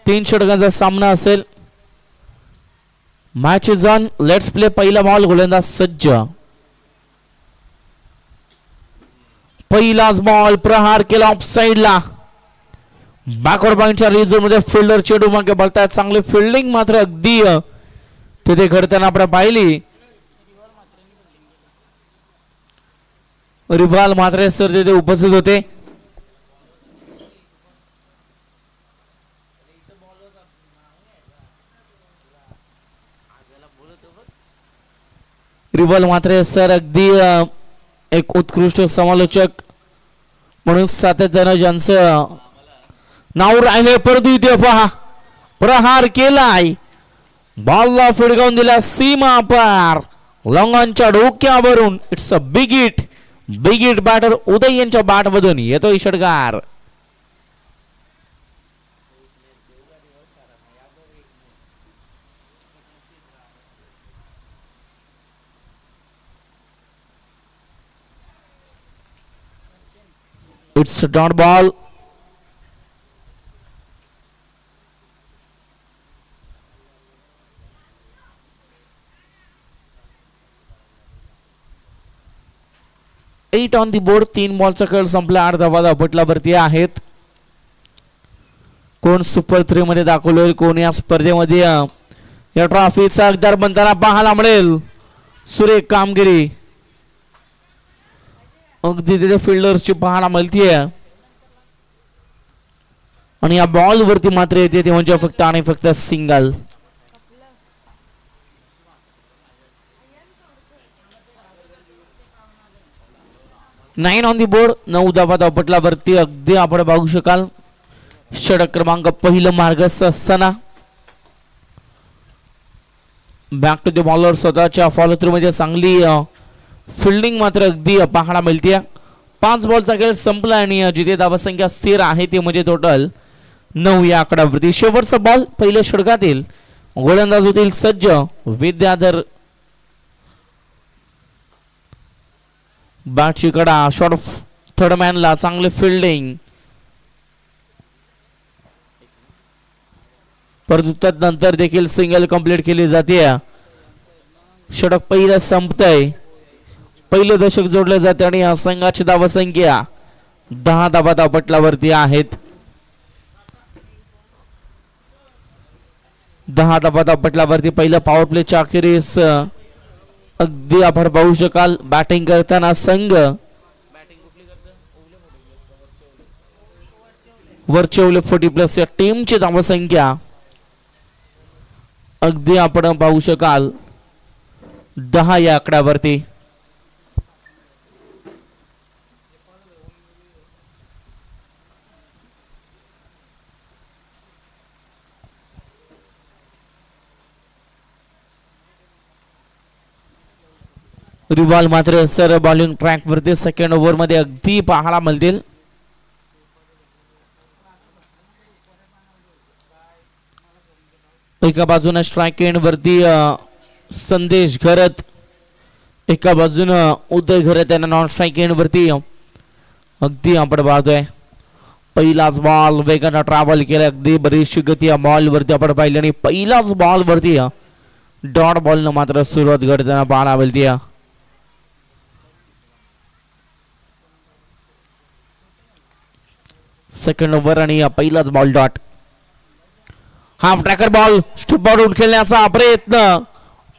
3 षटकांचा सामना असेल. Match is on. Let's play. पहिला बॉल. गोलंदाज सज्ज. पहिलाच बॉल प्रहार केला ऑफ साइडला. बॅकवर्ड पॉइंटच्या रिझोन मध्ये फिल्डर चेंडू मागे बळतायत. चांगली फिल्डिंग मात्र अगदी तिथे घडताना आपण पाहिली. रिवाल मात्रे सर तिथे उपस्थित होते. रिवाल मात्रे सर अगदी एक उत्कृष्ट समालोचक म्हणून सातत्यानं ज्यांचं नाव राहिले. परंतु इथे पहा प्रहार केलाय. बॉलला फिरकावून दिला सीमा पार लॉंगॉनच्या डोक्यावरून. It's a big hit. Big hit batter Uday यांच्या बॅट मधून येतोय षटकार. It's dot ball. Eight on the board. 3 बॉलचा खेळ संपला. 8 धावा धापटल्यावरती आहेत. कोण सुपर 3 मध्ये दाखवले, कोण या स्पर्धेमध्ये या ट्रॉफीचा हकदार बनताना पाहायला मिळेल. सुरेख कामगिरी अगदी तिथे फिल्डरची पाहायला मिळतीये. आणि या बॉल वरती मात्र येते ते म्हणजे फक्त आणि फक्त single. Nine on the board. 9 धावा धापटल्यावरती अगदी आपण बघू शकाल षटक क्रमांक पहिलं मार्गस्थ असताना बॅक टू द बॉलर स्वतःच्या फॉलो थ्रू मध्ये चांगली फिल्डिंग मात्र अगदी पाहायला मिळते. 5 बॉलचा खेळ संपला आणि जिथे धावसंख्या स्थिर आहे ते म्हणजे टोटल 9 या आकड्यावरती. शेवटचा बॉल पहिल्या षटकातील. गोलंदाज होतील सज्ज. विद्याधर बॅटची कडा. शॉर्ट थर्ड मॅनला चांगले फिल्डिंग. परंतु त्यानंतर देखील सिंगल कंप्लीट केली जाते. षटक पहिलं संपतंय. पहिलं दशक जोडलं जाते आणि या संघाची धावसंख्या 10 धावा धापटल्यावरती आहेत. 10 धावा धापटल्यावरती पहिलं पॉवर प्लेच्या अखेरीस अगदी आपण पाहू शकाल बॅटिंग करताना संघ वरचेवले 40+ या टीमची धावसंख्या अगदी आपण पाहू शकाल 10 या आकड्यावरती. रिवाल मात्र सर बॉलिंग ट्रॅक वरती सेकंड ओव्हर मध्ये अगदी पाहायला मिळतील. एका बाजूने स्ट्राइक एंड वरती संदेश घरत, एका बाजूने उदय घरत यांना नॉन स्ट्राइक एंड वरती अगदी आपण पाहतोय. पहिलाच बॉल वेगाने ट्रॅव्हल केला. अगदी बरीचशी गती या बॉल वरती आपण पाहिली आणि पहिलाच बॉल वरती डॉट बॉल न मात्र सुरुवात घडताना पाहायला मिळते. सेकंड ओव्हर आणि पहिलाच ball dot. Half tracker ball stump out खेळण्याचा प्रयत्न.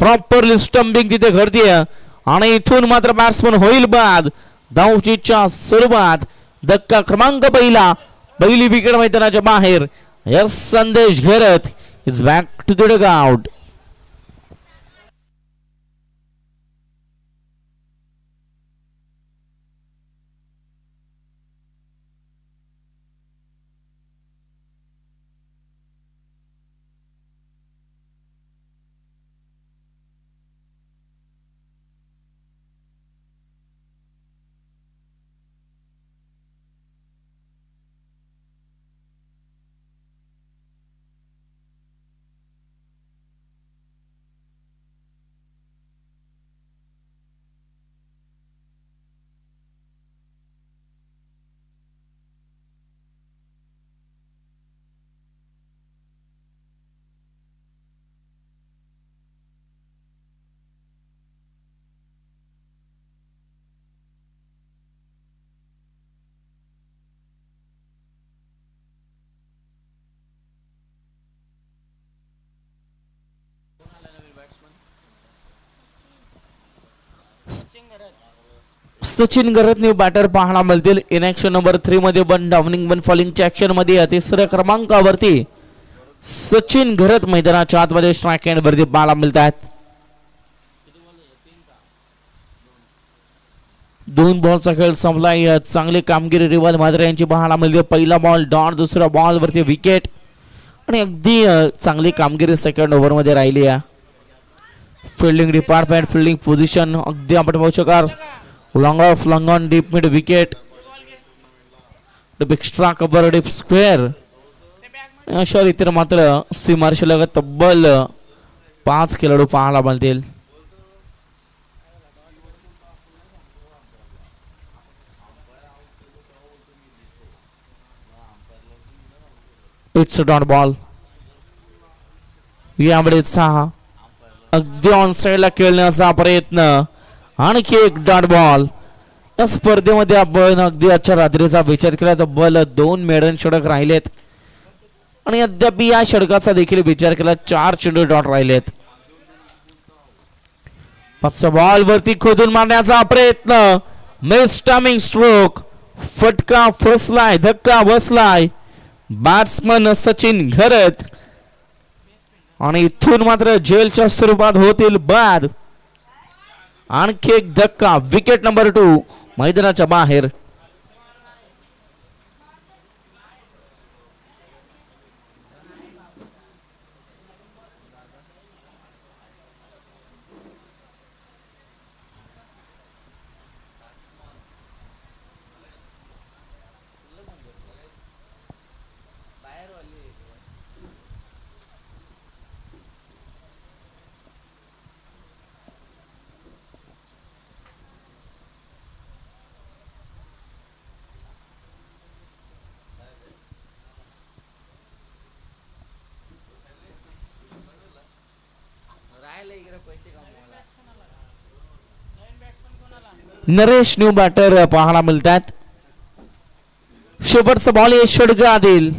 प्रॉपरली स्टंपिंग तिथे घडते आणि इथून मात्र बॅट्समन होईल बाद. धावचीच्या सुरुवात. धक्का क्रमांक पहिला. पहिली विकेट मैदानाच्या बाहेर. Yes Sandesh Gharat is back to the dugout. Sachin Gharat batter पाहायला मिळतील. इन ऍक्शन नंबर 3 मध्ये 1 डाउनिंग 1 फॉलिंगच्या ऍक्शन मध्ये तिसऱ्या क्रमांकावरती सचिन घरत मैदानाच्या आतमध्ये स्ट्राईक एंड वरती पाहायला मिळतात. 2 बॉलचा खेळ संपलाय. चांगली कामगिरी रिवाल मात्रे यांची पाहायला मिळते. पहिला बॉल डॉट, दुसऱ्या बॉल वरती विकेट आणि अगदी चांगली कामगिरी सेकंड ओव्हर मध्ये राहिली आहे. फिल्डिंग डिपार्टमेंट फिल्डिंग पोझिशन अगदी आपण पाहू शकाल. Long of long on deep mid wicket extra cover deep square अशा रीतीने मात्र सीमार्शल तब्बल 5 खेळाडू पाहायला मिळतील. इट्स डॉट बॉल यावेळी 6 अगदी ऑन साइडला खेळण्याचा प्रयत्न. आणखी एक डॉट बॉल. या स्पर्धेमध्ये आपण अगदी आजच्या रात्रीचा विचार केला तर बल 2 मेडन षटक राहिलेत आणि अद्याप या षटकाचा देखील विचार केला 4 चेंडू डॉट राहिलेत. 5 बॉल वरती खोदून मारण्याचा प्रयत्न. Miss timing stroke. फटका फसलाय, धक्का बसलाय. बॅट्समन सचिन घरत आणि इथून मात्र जेलच्या स्वरूपात होतील बाद. आणखी एक धक्का. विकेट नंबर 2 मैदानाच्या बाहेर. नरेश न्यू बॅटर पाहायला मिळतात. शेवटचा बॉल आहे षटकातील.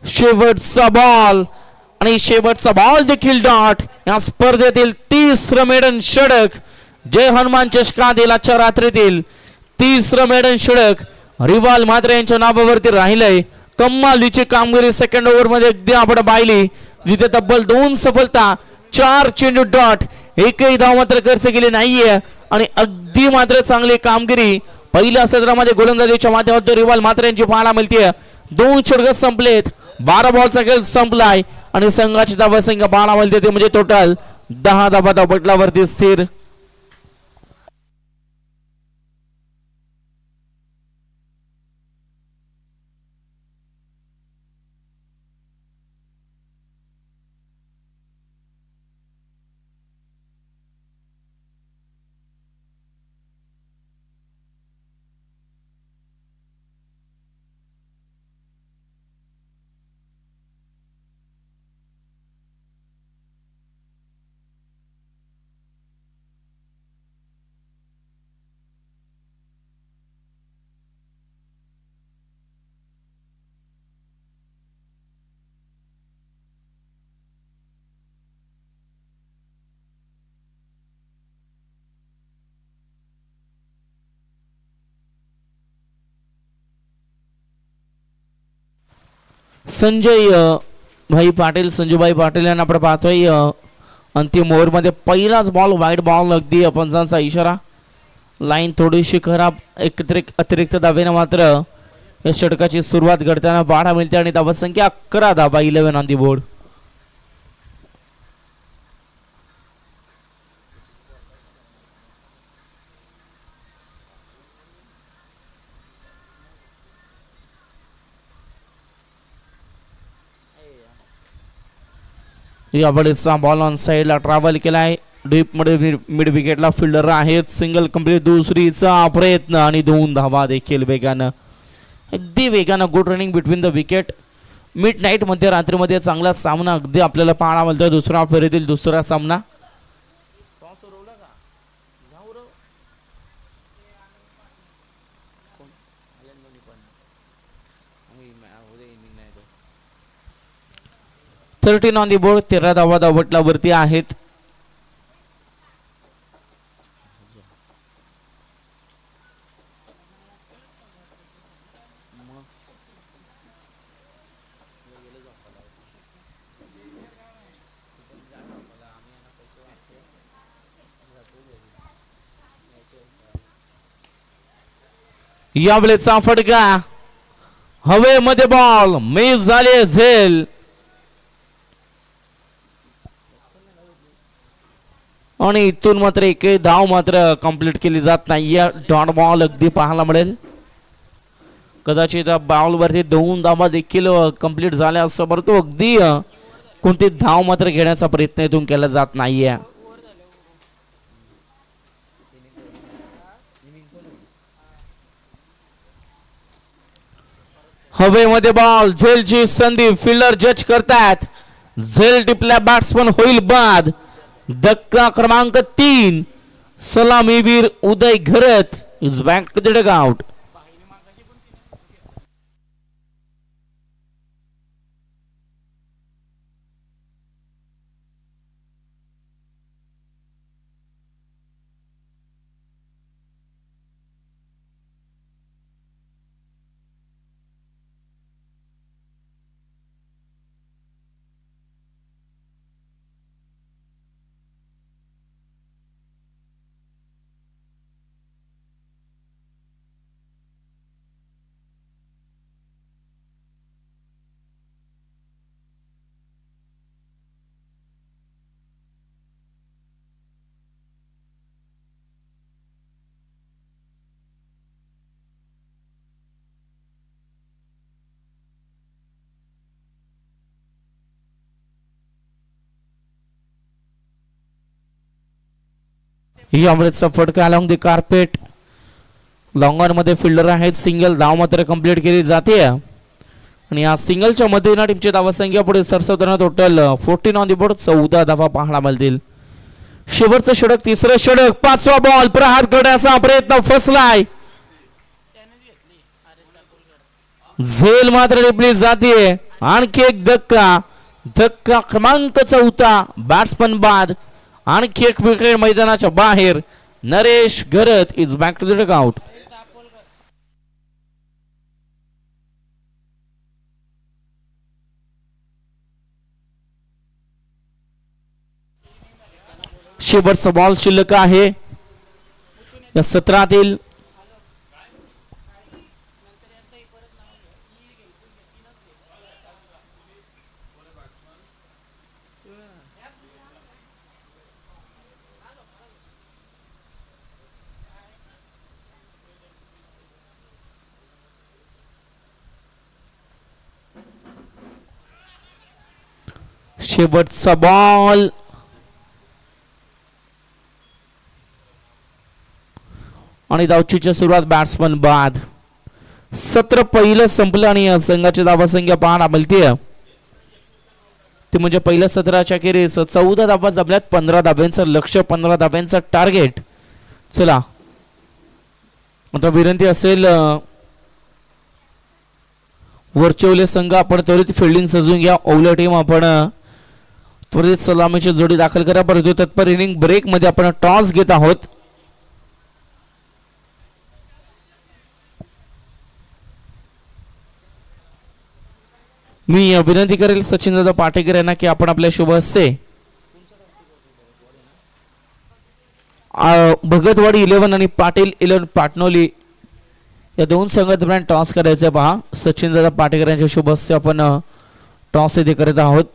शेवटचा बॉल आणि शेवटचा बॉल देखील डॉट. या स्पर्धेतील 30रं मेडन षटक. जय हनुमान चषकातील आजच्या रात्रीतील 30रं मेडन षटक रिवाल मात्रे यांच्या नावावरती राहिलंय. कमालीची कामगिरी सेकंड ओव्हर मध्ये अगदी आपण पाहिली, जिथे तब्बल 2 सफलता, 4 चेंडू डॉट, एकही धाव मात्र खर्च केली नाहीये आणि अगदी मात्र चांगली कामगिरी पहिल्या सत्रामध्ये गोलंदाजीच्या माध्यमातून रिवाल मात्रे यांची पाहायला मिळते. 2 षटक संपलेत. 12 बॉलचा खेळ संपलाय आणि संघाची धावा संख्या पाहायला मिळते ते म्हणजे टोटल 10 धावा धावपटलावरती स्थिर. संजय भाई पाटील, संजूभाई पाटील यांना आपण पाहतोय अंतिम ओव्हर मध्ये पहिलाच बॉल वाईड बॉल. अगदी पंचांचा इशारा. लाईन थोडीशी खराब. अतिरिक्त धावेने मात्र या षटकाची सुरुवात घडताना पाहायला मिळते आणि धावा संख्या 11 धावा 11 ऑन दी बोर्ड. यावेळेचा बॉल ऑन साइडला ट्रॅव्हल केलाय. डीप मध्ये मिड विकेटला फिल्डर आहेत. Single complete. दुसरीचा प्रयत्न आणि 2 धावा देखील वेगानं, अगदी वेगानं. Good running between the wicket. Midnight मध्ये रात्रीमध्ये चांगला सामना अगदी आपल्याला पाहायला मिळतोय. दुसरा फेरीतील दुसरा सामना. 13 ऑन दी बोर्ड. 13 धावा धावपटलावरती आहेत. यावेळेचा फटका हवेमध्ये, बॉल मिस झाले. झेल आणि इथून मात्र एक धाव मात्र कंप्लीट केली जात नाही. डॉट बॉल अगदी पाहायला मिळेल. कदाचित बॉल वरती 2 धावा देखील कंप्लीट झाल्या असं, परंतु अगदी कोणती धाव मात्र घेण्याचा प्रयत्न इथून केला जात नाहीये. हवेमध्ये बॉल. झेलची संधी फिल्डर जज करतात. झेल टिपल्या बॅट्समन होईल बाद. धक्का क्रमांक 3. सलामीवीर Uday Gharat is back to the dugout. यावेळेचा फटका along the carpet. Long on मध्ये फिल्डर आहेत. सिंगल धाव मात्र कंप्लीट केली जाते आणि या सिंगलच्या मध्ये टीमची धावसंख्या पुढे सरसवताना टोटल 14 ऑन द बोर्ड. 14 धावा पाहायला मिळतील. शेवटचं षटक, तिसरं षटक, 5वा बॉल. प्रहार करण्याचा प्रयत्न फसलाय. झेल मात्र टिपली जाते. आणखी एक धक्का. धक्का क्रमांक 4. बॅट्समन बाद. आणखी एक विकेट मैदानाच्या बाहेर. Naresh Gharat is back to the dugout. शेवटचा बॉल शिल्लक आहे या सत्रातील. शेवटचा बॉल. आणि धावचीची सुरुवात. बॅट्समन बाद. सत्र पहिलं संपलं आणि संघाची धावसंख्या पाहायला मिळते ते म्हणजे पहिल्या सत्राच्या अखेरीस 14 धावा जमल्यात. 15 धाब्यांचं लक्ष्य, 15 धाब्यांचं टार्गेट. चला आता विनंती असेल वरचे संघ आपण त्वरित फिल्डिंग सजून घ्या. ओवले टीम आपण त्वरित सलामीची जोडी दाखल करा. परंतु तत्पर इनिंग ब्रेक मध्ये आपण टॉस घेत आहोत. मी विनंती करेल सचिन दादा पाटेकर यांना की आपण आपल्या शुभ हस्ते भगतवाडी 11 आणि पाटील 11 पाटणोली या दोन संघादरम्यान टॉस करायचे. पहा सचिन दादा पाटेकर यांच्या शुभ हस्ते आपण टॉस येथे करत आहोत.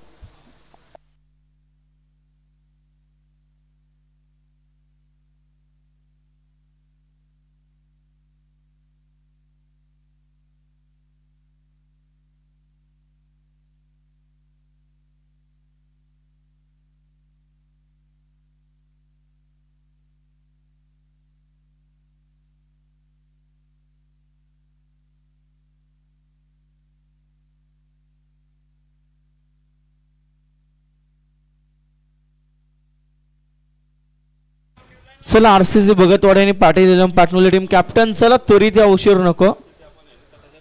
चला आरसीसी भगतवाडी आणि पाटील इलम पाटणोली टीम कॅप्टन. चला त्वरित या उशीर नको.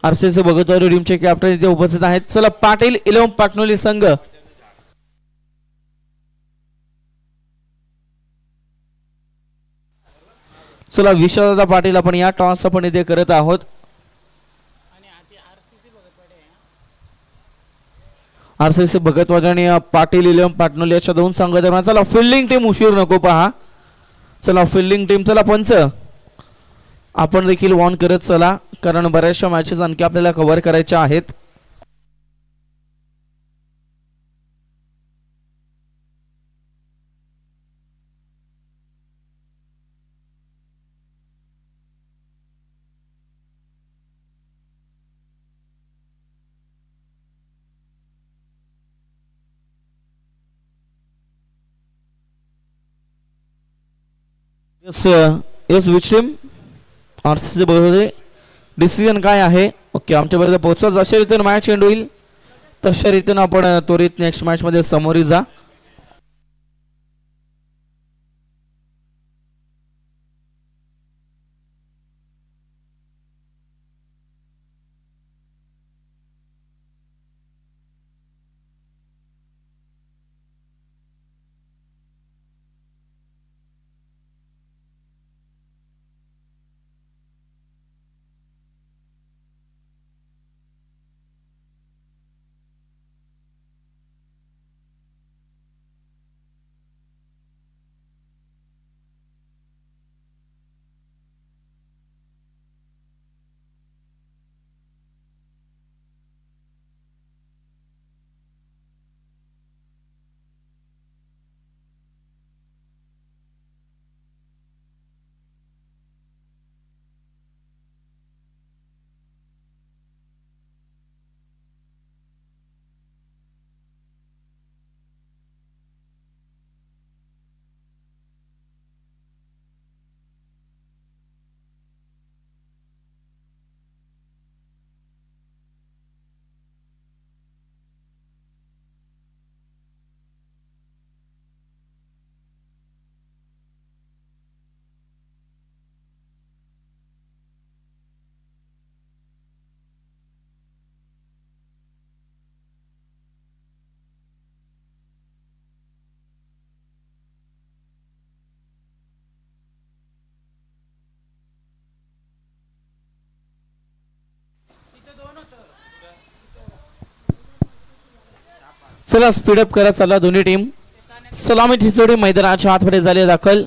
आरसीसी भगतवाडी टीमचे कॅप्टन इथे उपस्थित आहेत. चला पाटील इलम पाटणोली संघ चला विशालदादा पाटील आपण या टॉस आपण इथे करत आहोत. आरसीसी भगतवाडी आणि पाटील इलेवन पाटणोली अशा दोन संघादरम्यान. चला फिल्डिंग टीम उशीर नको पहा. चला फिल्डिंग टीम. चला पंच आपण देखील वॉर्न करत चला, कारण बऱ्याचशा मॅचेस आणखी आपल्याला कव्हर करायच्या आहेत. येस विच टीम आरसीसी बरोबर डिसिजन काय आहे. ओके आमच्यापर्यंत पोहोचवा. जशा रीतीने मॅच एंड होईल तशा रीतीने आपण त्वरित नेक्स्ट मॅच मध्ये समोरी जा. चला स्पीडअप करत चला दोन्ही टीम. सलामी ठिचोडी मैदानाच्या आतमध्ये झाले दाखल.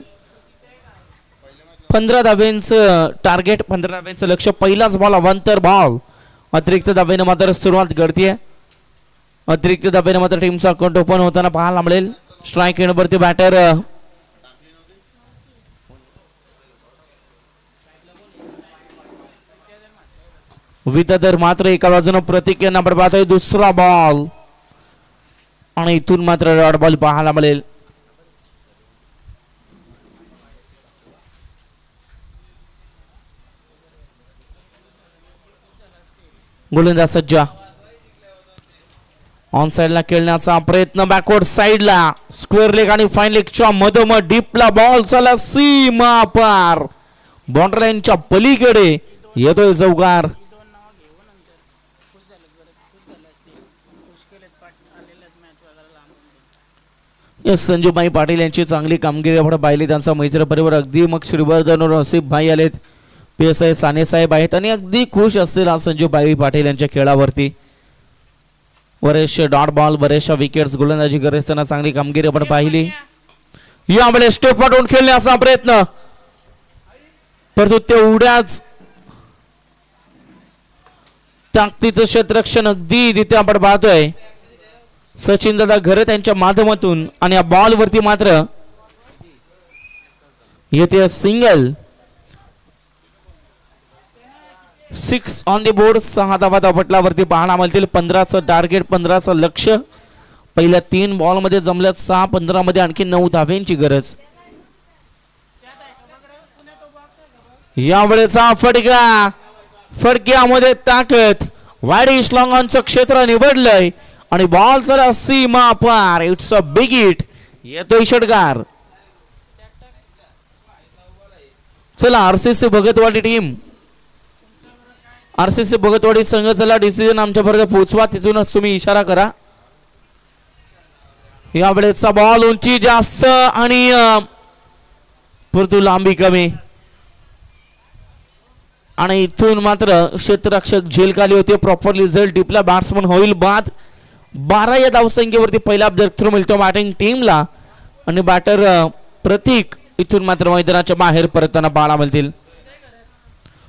15 धाब्यांचं टार्गेट, 15 धाब्यांचं लक्ष. पहिलाच बॉल अवांतर बॉल. अतिरिक्त धाब्याने मात्र सुरुवात घडतीये. अतिरिक्त धाब्याने मात्र टीमचा अकाउंट ओपन होताना पाहायला मिळेल. स्ट्राईक एंडवरती बॅटर विद्याधर मात्र एका बाजूने प्रतिक्रिया आपण पाहतोय. दुसरा बॉल आणि इथून मात्र डॉट बॉल पाहायला मिळेल. गोलंदाज सज्जा ऑन साइडला खेळण्याचा प्रयत्न. बॅकवर्ड साइडला स्क्वेअर लेग आणि फाईन लेगच्या मधोमध डीपला बॉल. चला सीमा पार बाउंड्री लाईनच्या पलीकडे येतोय चौकार. संजूभाई पाटील यांची चांगली कामगिरी आपण पाहिली. त्यांचा मैत्री परिवार अगदी मग श्रीवर्धन नसीब भाई आलेत, PSI साने साहेब आहेत आणि अगदी खुश असतील आज संजूभाई पाटील यांच्या खेळावरती. बरेचसे डॉट बॉल, बरेचशा विकेट्स, गोलंदाजी करताना चांगली कामगिरी आपण पाहिली. यामुळे स्टेप पाठवून खेळण्याचा प्रयत्न, परंतु तेवढ्याच ताकदीचं क्षेत्ररक्षण अगदी तिथे आपण पाहतोय सचिन दादा घरे त्यांच्या माध्यमातून. आणि या बॉल वरती मात्र येते सिंगल. 6 on the board. 6 धावा धावपटलावरती पाहायला मिळतील. 15चं टार्गेट, 15चं लक्ष. पहिल्या 3 बॉल मध्ये जमल्यात 6. 15 मध्ये आणखी 9 धाव्यांची गरज. यावेळेचा फटका, फटक्यामध्ये ताकद. वाईड इस्लॉंगांचं क्षेत्र निवडलंय आणि बॉल चला सीमा पार. It's a big hit. येतोय षटकार. चला आरसीसी भगतवाडी टीम, आरसीसी भगतवाडी संघ चला डिसिजन आमच्यापर्यंत पोहोचवा. तिथूनच तुम्ही इशारा करा. यावेळेचा बॉल उंची जास्त आणि परंतु लांबी कमी. आणि इथून मात्र क्षेत्ररक्षक झेल खाली होते. Proper result टिपला. बॅट्समन होईल बाद. 12 या धावसंख्येवरती पहिला ब्रेक थ्रू मिळतो बॅटिंग टीमला आणि बॅटर प्रतीक इथून मात्र मैदानाच्या बाहेर परतताना पाहायला मिळतील.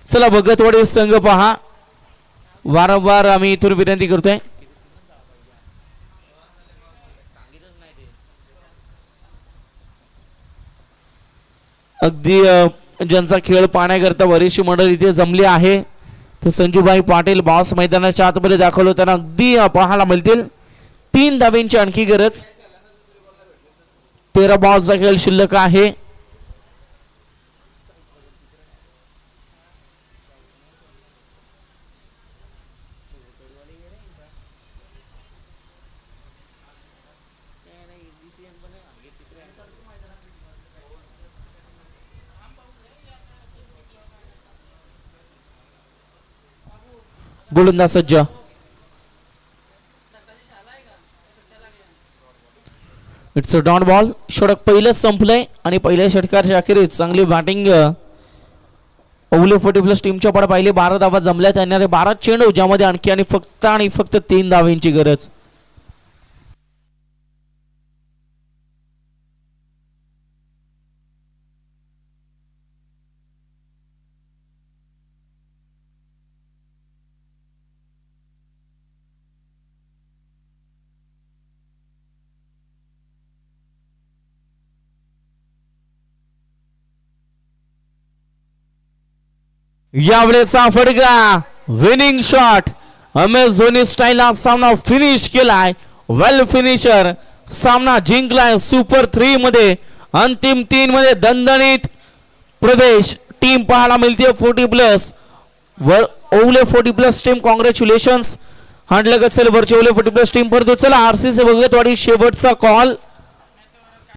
चला भगतवाडी संघ पहा. वारंवार आम्ही इथून विनंती करतोय. अगदी ज्यांचा खेळ पाहण्याकरता बरीचशी मंडळी इथे जमली आहे ते संजूभाई पाटील बॉस मैदानाच्या आतमध्ये दाखवलं त्यांना अगदी पाहायला मिळतील. 3 धावेंची आणखी गरज. 13 बॉलचा खेळ शिल्लक आहे. गोलंदाज सज्ज. It's a dot ball. षटक पहिलंच संपलंय आणि पहिल्या षटकाच्या अखेरीस चांगली बॅटिंग ओवले 40+ टीमच्या पडा पाहिले. 12 धावा जमल्या. त्यांना 12 चेंडू ज्यामध्ये आणखी आणि फक्त 3 धावांची गरज. यावेळेचा फटका winning shot. MS Dhoni style हा सामना फिनिश केलाय. वेल फिनिशर. सामना जिंकलाय सुपर 3 मध्ये. अंतिम 3 मध्ये दणदणीत प्रदेश टीम पाहायला मिळते 40+ वर ओवले 40+ टीम. कॉंग्रॅच्युलेशन्स. हांडलक असेल वरचे ओवले 40+ टीम. परंतु चला आरसीसी भगतवाडी शेवटचा कॉल.